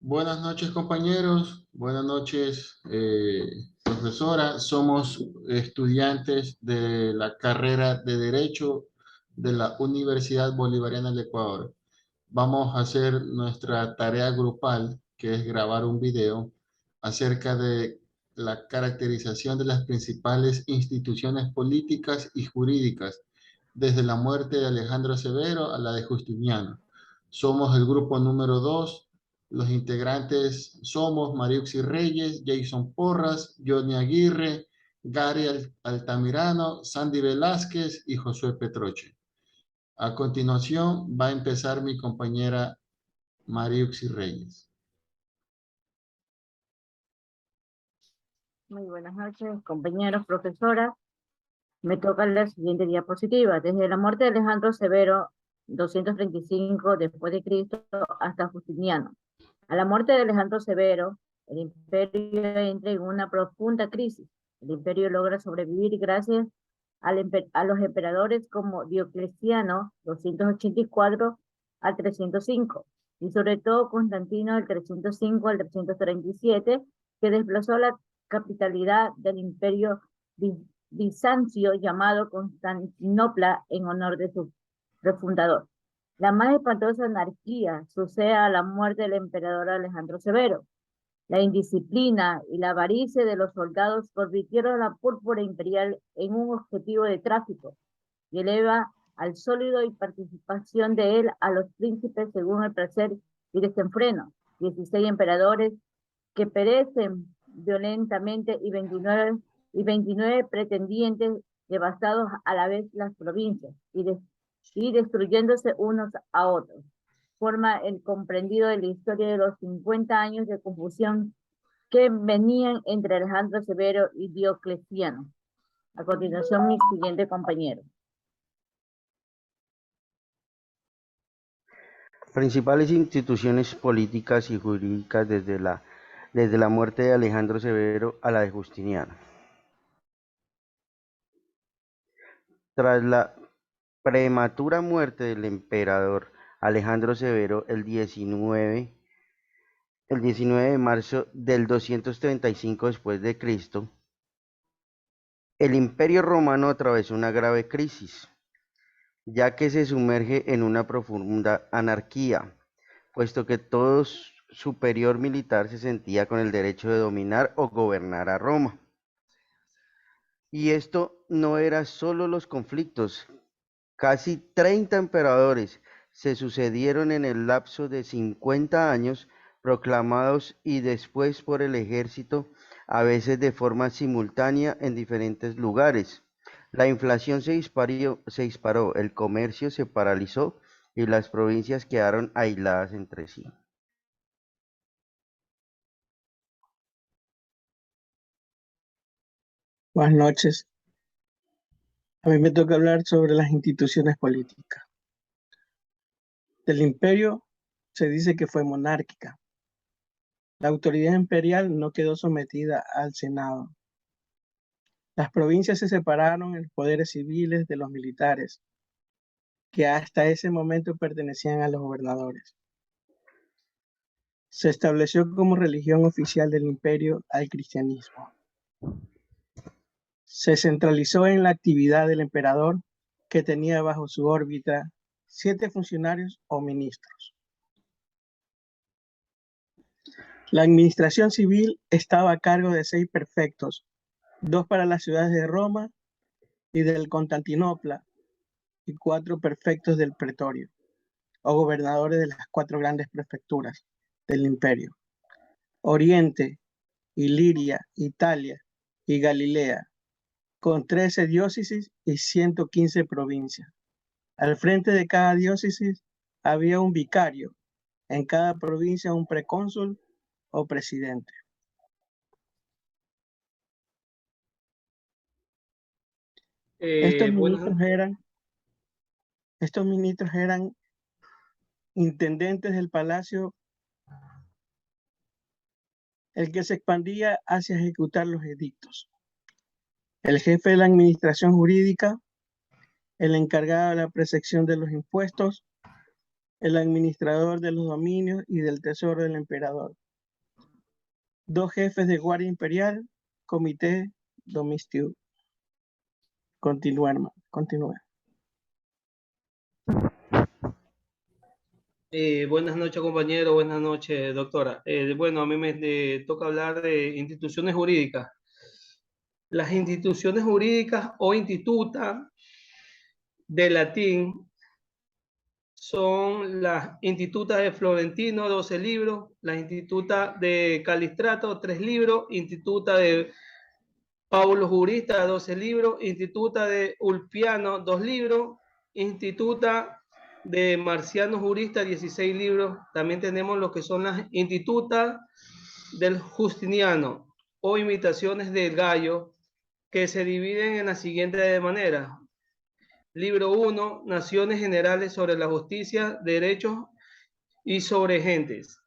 Buenas noches, compañeros. Buenas noches, profesora. Somos estudiantes de la carrera de Derecho de la Universidad Bolivariana del Ecuador. Vamos a hacer nuestra tarea grupal, que es grabar un video acerca de la caracterización de las principales instituciones políticas y jurídicas, desde la muerte de Alejandro Severo a la de Justiniano. Somos el grupo número 2. Los integrantes somos Mariuxi Reyes, Jason Porras, Johnny Aguirre, Gary Altamirano, Sandy Velázquez y Josué Petroche. A continuación va a empezar mi compañera Mariuxi Reyes. Muy buenas noches, compañeros, profesoras. Me toca la siguiente diapositiva. Desde la muerte de Alejandro Severo, 235 después de Cristo, hasta Justiniano. A la muerte de Alejandro Severo, el imperio entra en una profunda crisis. El imperio logra sobrevivir gracias a los emperadores como Diocleciano, 284 al 305, y sobre todo Constantino, del 305 al 337, que desplazó la capitalidad del imperio bizancio llamado Constantinopla en honor de su refundador. La más espantosa anarquía sucede a la muerte del emperador Alejandro Severo. La indisciplina y la avaricia de los soldados convirtieron la púrpura imperial en un objetivo de tráfico y eleva al sólido y participación de él a los príncipes según el placer y desenfreno. 16 emperadores que perecen violentamente y 29 pretendientes devastados a la vez las provincias y destruyéndose unos a otros. Forma el comprendido de la historia de los 50 años de confusión que venían entre Alejandro Severo y Diocleciano. A continuación, mi siguiente compañero. Principales instituciones políticas y jurídicas desde la muerte de Alejandro Severo a la de Justiniano. Tras la prematura muerte del emperador Alejandro Severo el 19 de marzo del 235 después de Cristo, el Imperio Romano atravesó una grave crisis, ya que se sumerge en una profunda anarquía, puesto que todo superior militar se sentía con el derecho de dominar o gobernar a Roma. Y esto no era solo los conflictos, casi 30 emperadores se sucedieron en el lapso de 50 años, proclamados y después por el ejército, a veces de forma simultánea en diferentes lugares. La inflación se disparó, el comercio se paralizó y las provincias quedaron aisladas entre sí. Buenas noches. A mí me toca hablar sobre las instituciones políticas. Del imperio se dice que fue monárquica. La autoridad imperial no quedó sometida al Senado. Las provincias se separaron en los poderes civiles de los militares, que hasta ese momento pertenecían a los gobernadores. Se estableció como religión oficial del imperio al cristianismo. Se centralizó en la actividad del emperador, que tenía bajo su órbita 7 funcionarios o ministros. La administración civil estaba a cargo de 6 prefectos, 2 para las ciudades de Roma y del Constantinopla, y 4 prefectos del pretorio, o gobernadores de las 4 grandes prefecturas del imperio: Oriente, Iliria, Italia y Galilea, con 13 diócesis y 115 provincias. Al frente de cada diócesis había un vicario, en cada provincia un precónsul o presidente. Estos ministros eran intendentes del palacio, el que se expandía hacia ejecutar los edictos. El jefe de la administración jurídica, el encargado de la percepción de los impuestos, el administrador de los dominios y del tesoro del emperador. 2 jefes de guardia imperial, comité Domistiu. Continúa, hermano, continúa. Buenas noches, compañero. Buenas noches, doctora. Bueno, a mí me toca hablar de instituciones jurídicas. Las instituciones jurídicas o instituta de latín son las institutas de Florentino, 12 libros, la instituta de Calistrato, 3 libros, instituta de Paulo Jurista, 12 libros, instituta de Ulpiano, 2 libros, instituta de Marciano Jurista, 16 libros. También tenemos lo que son las institutas del Justiniano o imitaciones del Gallo, que se dividen en la siguiente manera. Libro 1, Naciones Generales sobre la Justicia, Derechos y sobre Gentes.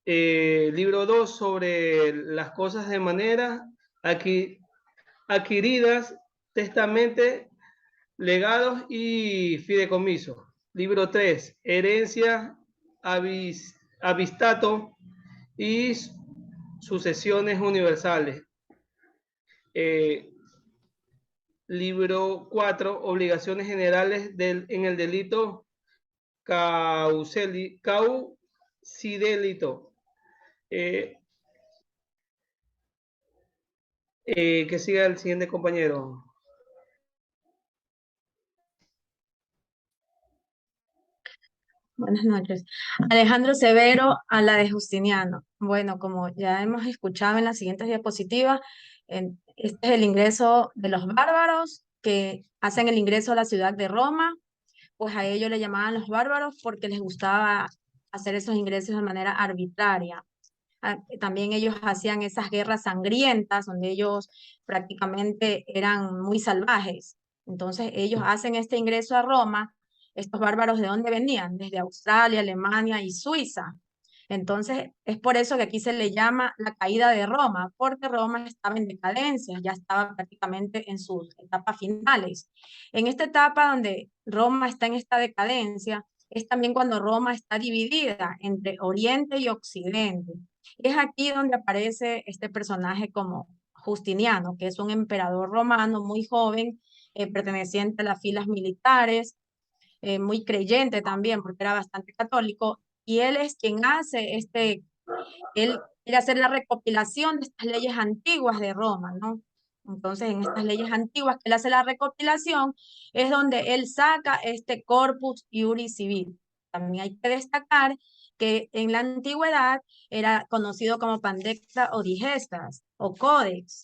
Libro 2, sobre las cosas de manera adquiridas, testamente, legados y fideicomisos. Libro 3, Herencia, avistato y sucesiones universales. Libro 4, Obligaciones generales en el delito causidelito. Que siga el siguiente compañero. Buenas noches. Alejandro Severo a la de Justiniano. Bueno, como ya hemos escuchado en las siguientes diapositivas, este es el ingreso de los bárbaros que hacen el ingreso a la ciudad de Roma. Pues a ellos le llamaban los bárbaros porque les gustaba hacer esos ingresos de manera arbitraria. También ellos hacían esas guerras sangrientas donde ellos prácticamente eran muy salvajes. Entonces ellos hacen este ingreso a Roma. Estos bárbaros, ¿de dónde venían? Desde Australia, Alemania y Suiza. Entonces es por eso que aquí se le llama la caída de Roma, porque Roma estaba en decadencia, ya estaba prácticamente en sus etapas finales. En esta etapa donde Roma está en esta decadencia, es también cuando Roma está dividida entre Oriente y Occidente. Es aquí donde aparece este personaje como Justiniano, que es un emperador romano muy joven, perteneciente a las filas militares, muy creyente también, porque era bastante católico, y él es quien hace él quiere hacer la recopilación de estas leyes antiguas de Roma, ¿no? Entonces, en estas leyes antiguas que él hace la recopilación, es donde él saca este corpus iuris civil. También hay que destacar que en la antigüedad era conocido como pandecta o digestas o códex.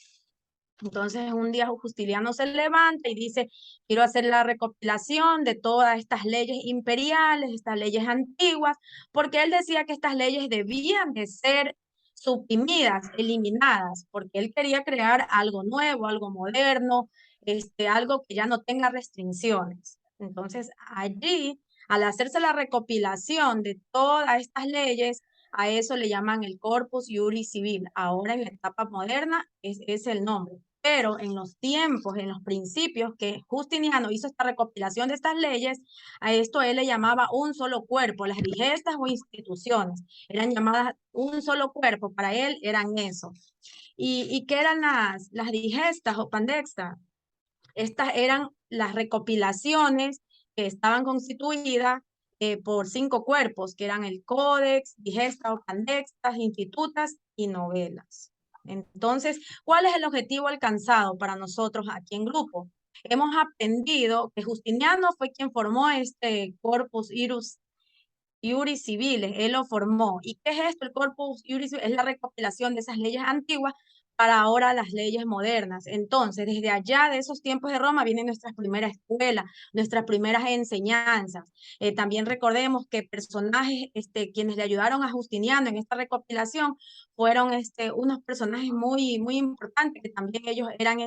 Entonces un día Justiniano se levanta y dice, quiero hacer la recopilación de todas estas leyes imperiales, estas leyes antiguas, porque él decía que estas leyes debían de ser suprimidas, eliminadas, porque él quería crear algo nuevo, algo moderno, algo que ya no tenga restricciones. Entonces allí, al hacerse la recopilación de todas estas leyes, a eso le llaman el Corpus Iuris Civil. Ahora en la etapa moderna es el nombre. Pero en los tiempos, en los principios que Justiniano hizo esta recopilación de estas leyes, a esto él le llamaba un solo cuerpo. Las digestas o instituciones eran llamadas un solo cuerpo. Para él eran eso. ¿Y qué eran las digestas o pandextas? Estas eran las recopilaciones que estaban constituidas por 5 cuerpos, que eran el Códex, Digestas o Pandextas, Institutas y Novelas. Entonces, ¿cuál es el objetivo alcanzado para nosotros aquí en grupo? Hemos aprendido que Justiniano fue quien formó este Corpus Iuris Civiles, él lo formó. ¿Y qué es esto? El Corpus Iuris es la recopilación de esas leyes antiguas para ahora las leyes modernas. Entonces, desde allá de esos tiempos de Roma viene nuestra primera escuela, nuestras primeras enseñanzas. También recordemos que personajes, quienes le ayudaron a Justiniano en esta recopilación, fueron unos personajes muy, muy importantes, que también ellos eran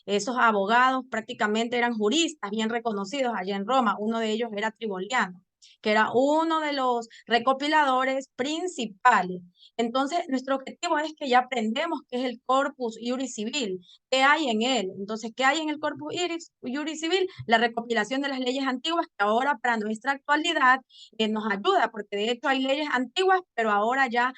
esos abogados, prácticamente eran juristas bien reconocidos allá en Roma. Uno de ellos era Triboliano. que era uno de los recopiladores principales. Entonces, nuestro objetivo es que ya aprendemos qué es el Corpus Juris Civil, qué hay en él. Entonces, ¿qué hay en el Corpus Juris Civil? La recopilación de las leyes antiguas que ahora para nuestra actualidad nos ayuda, porque de hecho hay leyes antiguas, pero ahora ya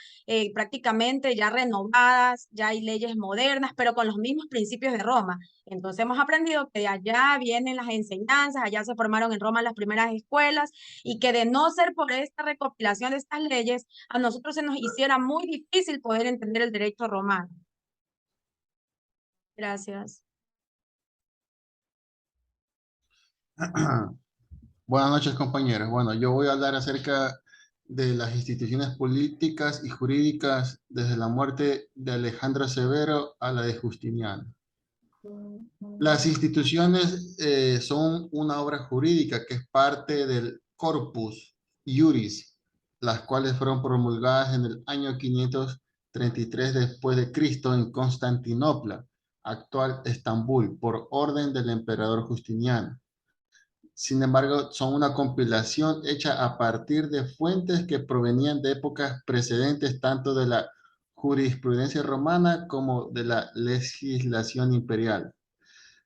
prácticamente ya renovadas, ya hay leyes modernas, pero con los mismos principios de Roma. Entonces hemos aprendido que de allá vienen las enseñanzas, allá se formaron en Roma las primeras escuelas y que de no ser por esta recopilación de estas leyes, a nosotros se nos hiciera muy difícil poder entender el derecho romano. Gracias. Buenas noches, compañeros. Bueno, yo voy a hablar acerca de las instituciones políticas y jurídicas desde la muerte de Alejandro Severo a la de Justiniano. Las instituciones son una obra jurídica que es parte del Corpus Juris, las cuales fueron promulgadas en el año 533 después de Cristo en Constantinopla, actual Estambul, por orden del emperador Justiniano. Sin embargo, son una compilación hecha a partir de fuentes que provenían de épocas precedentes tanto de la jurisprudencia romana como de la legislación imperial.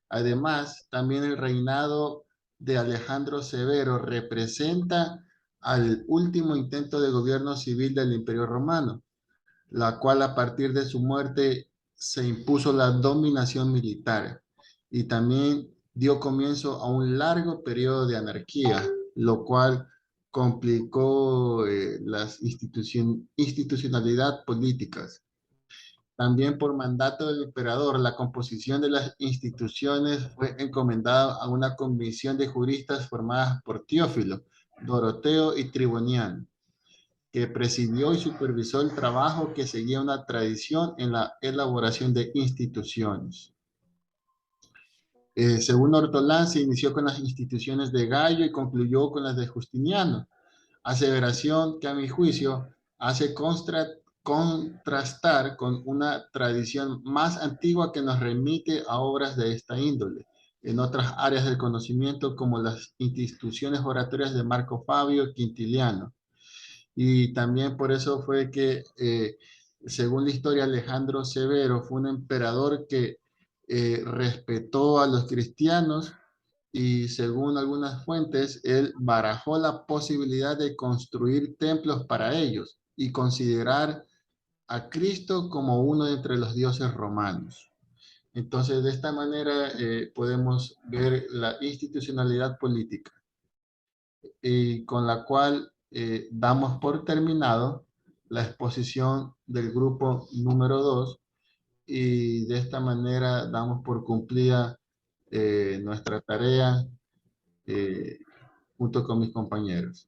Además, también el reinado de Alejandro Severo representa al último intento de gobierno civil del Imperio Romano, la cual a partir de su muerte se impuso la dominación militar y también dio comienzo a un largo periodo de anarquía, lo cual complicó las institucionalidad políticas. También por mandato del emperador, la composición de las instituciones fue encomendada a una comisión de juristas formadas por Teófilo, Doroteo y Triboniano, que presidió y supervisó el trabajo que seguía una tradición en la elaboración de instituciones. Según Ortolán, se inició con las instituciones de Gallo y concluyó con las de Justiniano, aseveración que a mi juicio hace contrastar con una tradición más antigua que nos remite a obras de esta índole en otras áreas del conocimiento como las instituciones oratorias de Marco Fabio Quintiliano. Y también por eso fue que, según la historia, Alejandro Severo fue un emperador que respetó a los cristianos y según algunas fuentes, él barajó la posibilidad de construir templos para ellos y considerar a Cristo como uno entre los dioses romanos. Entonces, de esta manera podemos ver la institucionalidad política y con la cual damos por terminado la exposición del grupo número 2 y de esta manera damos por cumplida nuestra tarea junto con mis compañeros.